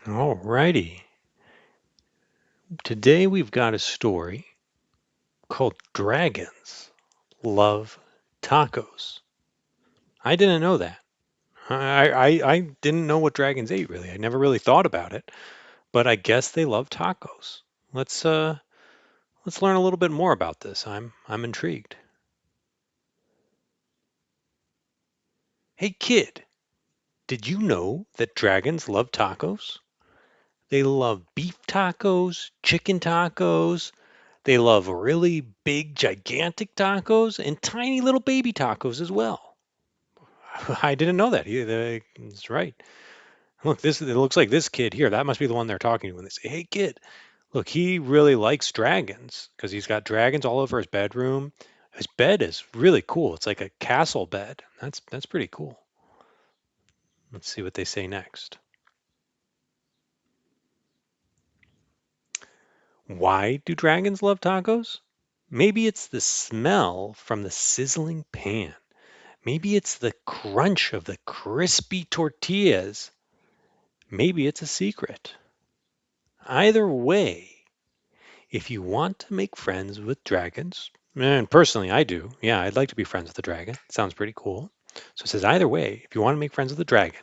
Alrighty. Today we've got a story called Dragons Love Tacos. I didn't know that. I didn't know what dragons ate really. I never really thought about it, but I guess they love tacos. Let's uh let's learn a little bit more about this. I'm intrigued. Hey kid, did you know that dragons love tacos? They love beef tacos, chicken tacos, they love really big, gigantic tacos and tiny little baby tacos as well. I didn't know that. That's right. Look, this it looks like this kid here. That must be the one they're talking to when they say, "Hey, kid, look, he really likes dragons because he's got dragons all over his bedroom. His bed is really cool. It's like a castle bed. That's pretty cool." Let's see what they say next. Why do dragons love tacos? Maybe it's the smell from the sizzling pan. Maybe it's the crunch of the crispy tortillas. Maybe it's a secret. Either way, if you want to make friends with dragons, and personally I do, yeah, I'd like to be friends with a dragon. It sounds pretty cool. So it says either way, if you want to make friends with a dragon,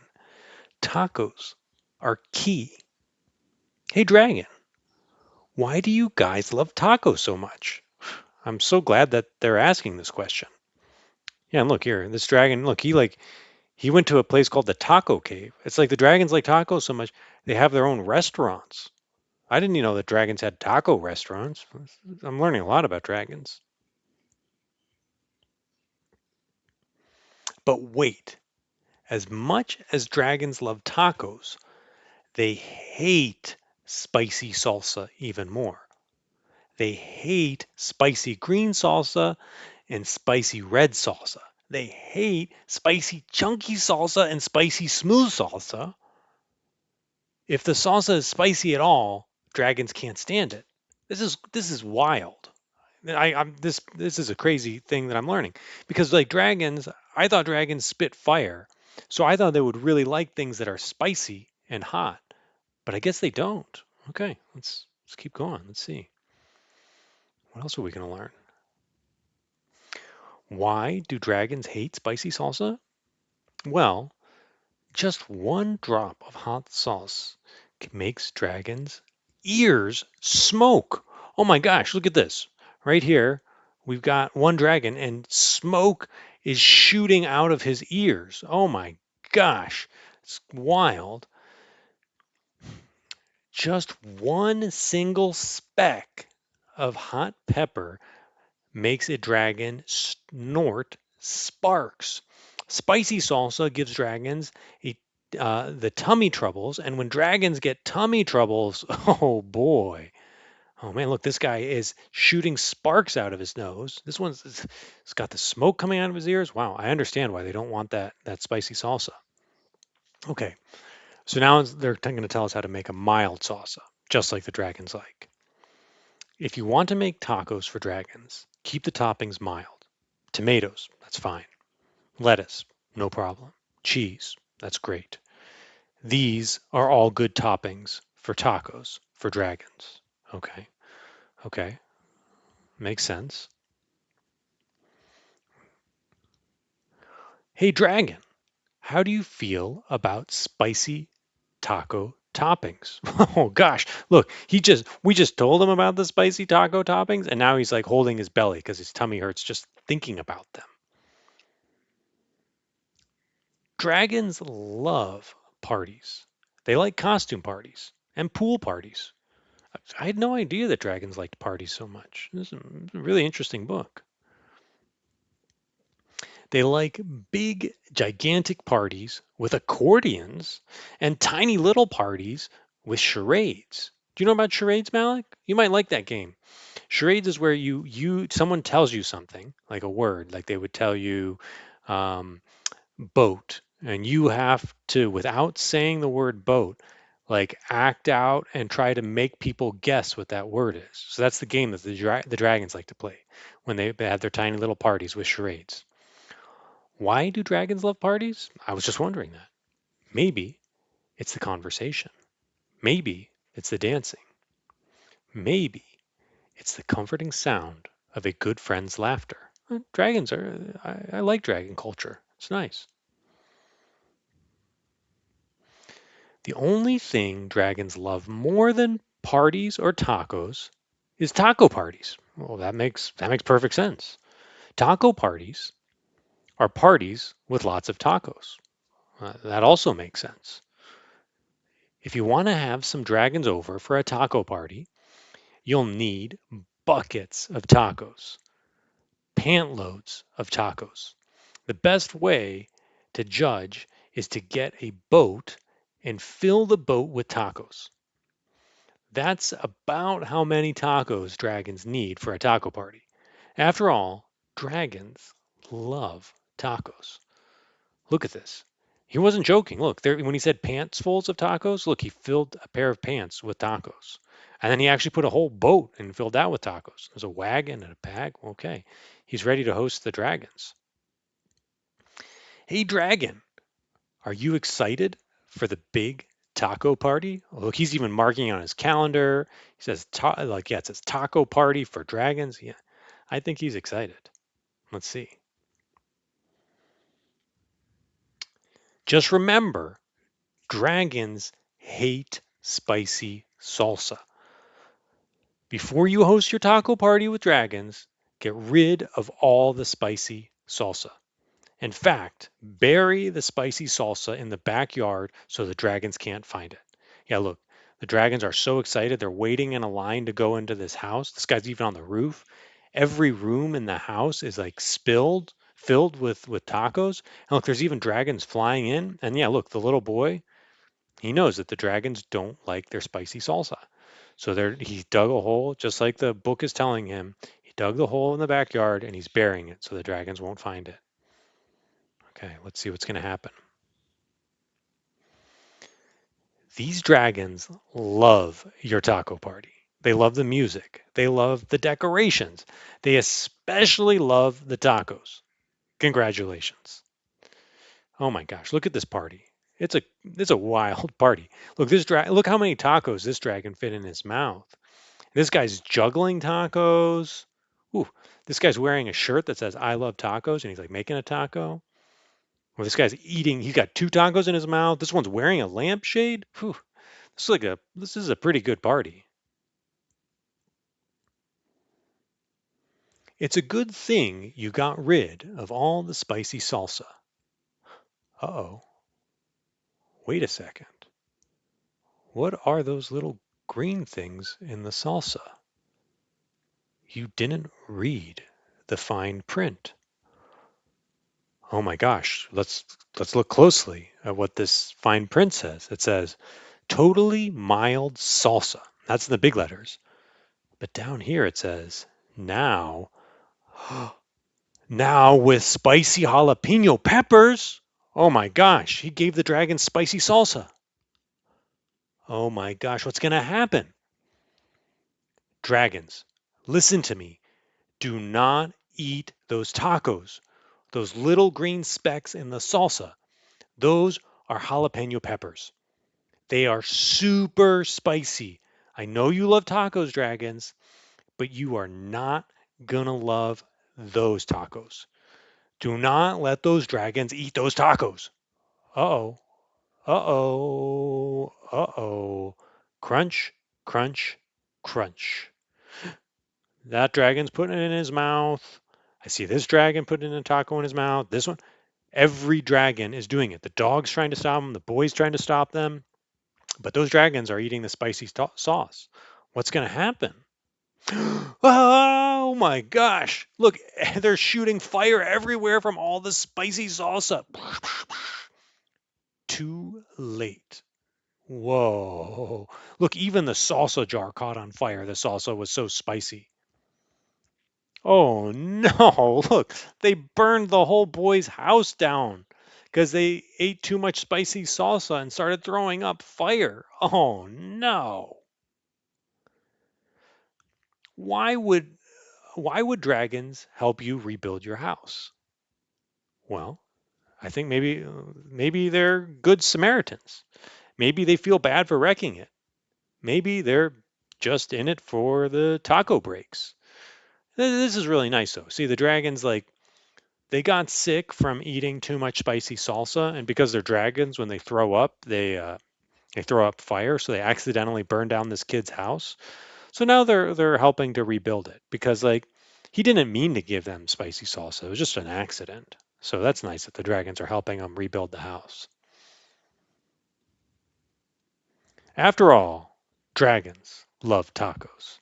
tacos are key. Hey, dragon, why do you guys love tacos so much? I'm so glad that they're asking this question. Yeah, and look here, this dragon, look, he went to a place called the Taco Cave. It's like the dragons like tacos so much they have their own restaurants. I didn't even know that dragons had taco restaurants. I'm learning a lot about dragons. But wait, as much as dragons love tacos, they hate spicy salsa even more. They hate spicy green salsa and spicy red salsa. They hate spicy chunky salsa and spicy smooth salsa. If the salsa is spicy at all, dragons can't stand it. This is wild. This is a crazy thing that I'm learning because like dragons, I thought dragons spit fire, so I thought they would really like things that are spicy and hot, but I guess they don't. Okay, let's keep going. Let's see what else are we going to learn. Why do dragons hate spicy salsa? Well, just one drop of hot sauce makes dragons' ears smoke. Oh my gosh, look at this. Right here, we've got one dragon and smoke is shooting out of his ears. Oh my gosh, it's wild. Just one single speck of hot pepper makes a dragon snort sparks. Spicy salsa gives dragons the tummy troubles, and when dragons get tummy troubles, oh boy. Oh man, look, this guy is shooting sparks out of his nose. This one's it's got the smoke coming out of his ears. Wow, I understand why they don't want that spicy salsa. Okay, so now they're going to tell us how to make a mild salsa, just like the dragons like. If you want to make tacos for dragons, keep the toppings mild. Tomatoes, that's fine. Lettuce, no problem. Cheese, that's great. These are all good toppings for tacos for dragons. Okay, okay, makes sense. Hey, dragon, how do you feel about spicy taco toppings? Oh gosh, look, we just told him about the spicy taco toppings, and now he's like holding his belly because his tummy hurts just thinking about them. Dragons love parties. They like costume parties and pool parties. I had no idea that dragons liked parties so much. This is a really interesting book. They like big, gigantic parties with accordions and tiny little parties with charades. Do you know about charades, Malik? You might like that game. Charades is where you someone tells you something, like a word, like they would tell you um, boat, and you have to, without saying the word boat, like act out and try to make people guess what that word is. So that's the game that the dragons like to play when they have their tiny little parties with charades. Why do dragons love parties? I was just wondering that. Maybe it's the conversation. Maybe it's the dancing. Maybe it's the comforting sound of a good friend's laughter. Dragons are, I like dragon culture. It's nice. The only thing dragons love more than parties or tacos is taco parties. Well, that makes perfect sense. Taco parties are parties with lots of tacos. That also makes sense. If you want to have some dragons over for a taco party, you'll need buckets of tacos, pant loads of tacos. The best way to judge is to get a boat and fill the boat with tacos. That's about how many tacos dragons need for a taco party. After all, dragons love tacos. Look at this. He wasn't joking. Look, there, when he said pants fulls of tacos, look, he filled a pair of pants with tacos. And then he actually put a whole boat and filled that with tacos. There's a wagon and a bag. Okay. He's ready to host the dragons. Hey, dragon, are you excited for the big taco party? Look, he's even marking on his calendar. He says, like, yeah, it says taco party for dragons. Yeah, I think he's excited. Let's see. Just remember, dragons hate spicy salsa. Before you host your taco party with dragons, get rid of all the spicy salsa. In fact, bury the spicy salsa in the backyard so the dragons can't find it. Yeah, look, the dragons are so excited. They're waiting in a line to go into this house. This guy's even on the roof. Every room in the house is like filled with tacos. And look, there's even dragons flying in. And yeah, look, the little boy, he knows that the dragons don't like their spicy salsa. So he dug a hole, just like the book is telling him. He dug the hole in the backyard and he's burying it so the dragons won't find it. Okay, let's see what's going to happen. These dragons love your taco party. They love the music. They love the decorations. They especially love the tacos. Congratulations. Oh my gosh, look at this party. It's a wild party. Look how many tacos this dragon fit in his mouth. This guy's juggling tacos. Ooh, this guy's wearing a shirt that says I love tacos and he's like making a taco. Well, this guy's eating, he's got two tacos in his mouth. This one's wearing a lampshade. Whew, this is a pretty good party. It's a good thing you got rid of all the spicy salsa. Uh-oh, wait a second. What are those little green things in the salsa? You didn't read the fine print. Oh my gosh, let's look closely at what this fine print says. It says totally mild salsa. That's in the big letters. But down here it says now now with spicy jalapeno peppers. Oh my gosh, he gave the dragon spicy salsa. Oh my gosh, what's going to happen? Dragons, listen to me. Do not eat those tacos. Those little green specks in the salsa. Those are jalapeno peppers. They are super spicy. I know you love tacos, dragons, but you are not gonna love those tacos. Do not let those dragons eat those tacos. Uh-oh. Uh-oh. Uh-oh. Crunch, crunch, crunch. That dragon's putting it in his mouth. I see this dragon putting a taco in his mouth. This one. Every dragon is doing it. The dog's trying to stop them. The boy's trying to stop them. But those dragons are eating the spicy sauce. What's going to happen? Oh my gosh. Look, they're shooting fire everywhere from all the spicy salsa. Too late. Whoa. Look, even the salsa jar caught on fire. The salsa was so spicy. Oh no. Look, they burned the whole boy's house down because they ate too much spicy salsa and started throwing up fire. Oh no. Why would why would dragons help you rebuild your house? Well, I think maybe they're good Samaritans. Maybe they feel bad for wrecking it. maybe they're just in it for the taco breaks. This is really nice though. See, the dragons like they got sick from eating too much spicy salsa, and because they're dragons, when they throw up, they throw up fire, so they accidentally burn down this kid's house. So now they're helping to rebuild it because like he didn't mean to give them spicy salsa. It was just an accident. So that's nice that the dragons are helping them rebuild the house. After all, dragons love tacos.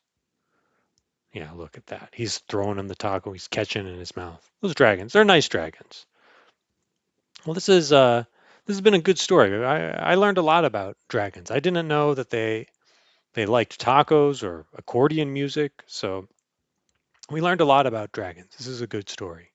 Yeah, look at that. He's throwing him the taco. He's catching it in his mouth. Those dragons, they're nice dragons. Well, this has been a good story. I learned a lot about dragons. I didn't know that they liked tacos or accordion music. So we learned a lot about dragons. This is a good story.